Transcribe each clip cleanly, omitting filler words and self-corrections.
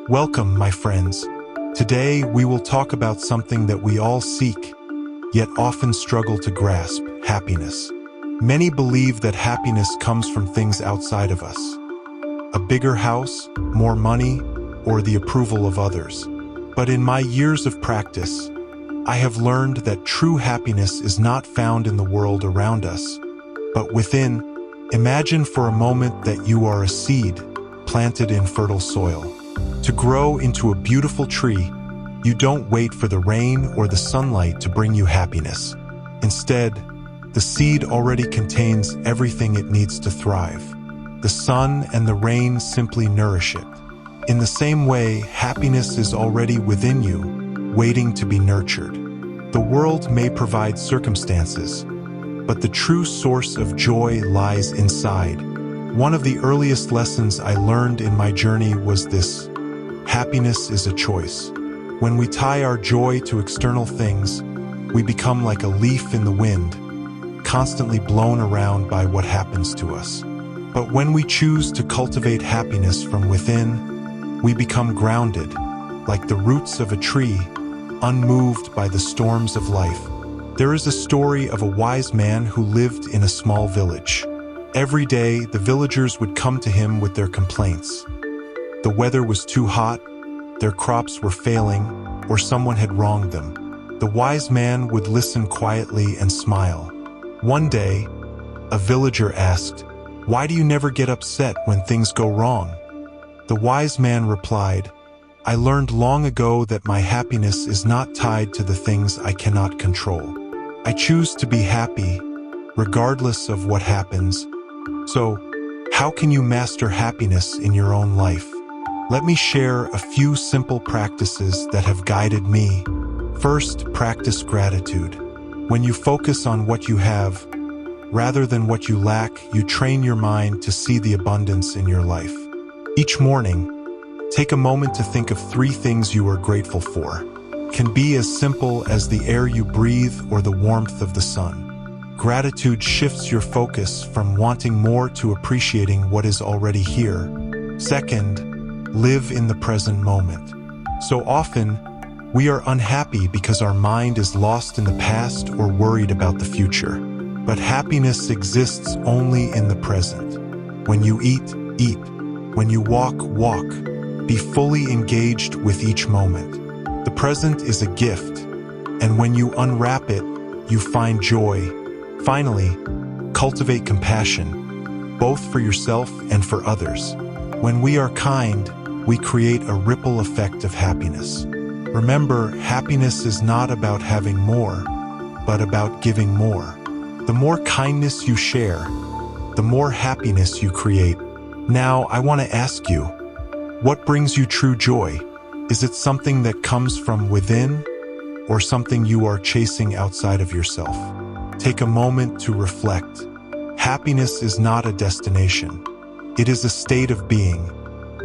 Welcome, my friends. Today we will talk about something that we all seek, yet often struggle to grasp: happiness. Many believe that happiness comes from things outside of us. A bigger house, more money, or the approval of others. But in my years of practice, I have learned that true happiness is not found in the world around us, but within. Imagine for a moment that you are a seed planted in fertile soil. To grow into a beautiful tree, you don't wait for the rain or the sunlight to bring you happiness. Instead, the seed already contains everything it needs to thrive. The sun and the rain simply nourish it. In the same way, happiness is already within you, waiting to be nurtured. The world may provide circumstances, but the true source of joy lies inside. One of the earliest lessons I learned in my journey was this: happiness is a choice. When we tie our joy to external things, we become like a leaf in the wind, constantly blown around by what happens to us. But when we choose to cultivate happiness from within, we become grounded, like the roots of a tree, unmoved by the storms of life. There is a story of a wise man who lived in a small village. Every day, the villagers would come to him with their complaints. The weather was too hot, their crops were failing, or someone had wronged them. The wise man would listen quietly and smile. One day, a villager asked, "Why do you never get upset when things go wrong?" The wise man replied, "I learned long ago that my happiness is not tied to the things I cannot control. I choose to be happy, regardless of what happens." So, how can you master happiness in your own life? Let me share a few simple practices that have guided me. First, practice gratitude. When you focus on what you have, rather than what you lack, you train your mind to see the abundance in your life. Each morning, take a moment to think of 3 things you are grateful for. It can be as simple as the air you breathe or the warmth of the sun. Gratitude shifts your focus from wanting more to appreciating what is already here. Second, live in the present moment. So often, we are unhappy because our mind is lost in the past or worried about the future. But happiness exists only in the present. When you eat, eat. When you walk, walk. Be fully engaged with each moment. The present is a gift, and when you unwrap it, you find joy. Finally, cultivate compassion, both for yourself and for others. When we are kind, we create a ripple effect of happiness. Remember, happiness is not about having more, but about giving more. The more kindness you share, the more happiness you create. Now, I want to ask you, what brings you true joy? Is it something that comes from within, or something you are chasing outside of yourself? Take a moment to reflect. Happiness is not a destination. It is a state of being,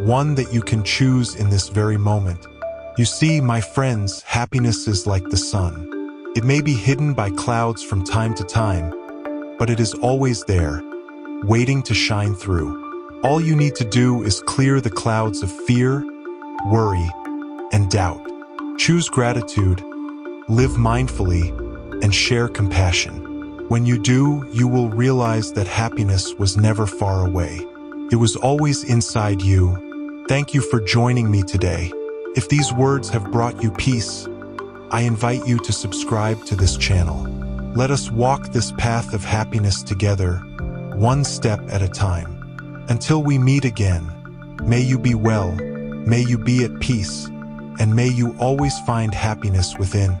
one that you can choose in this very moment. You see, my friends, happiness is like the sun. It may be hidden by clouds from time to time, but it is always there, waiting to shine through. All you need to do is clear the clouds of fear, worry, and doubt. Choose gratitude, live mindfully, and share compassion. When you do, you will realize that happiness was never far away. It was always inside you. Thank you for joining me today. If these words have brought you peace, I invite you to subscribe to this channel. Let us walk this path of happiness together, one step at a time. Until we meet again, may you be well, may you be at peace, and may you always find happiness within.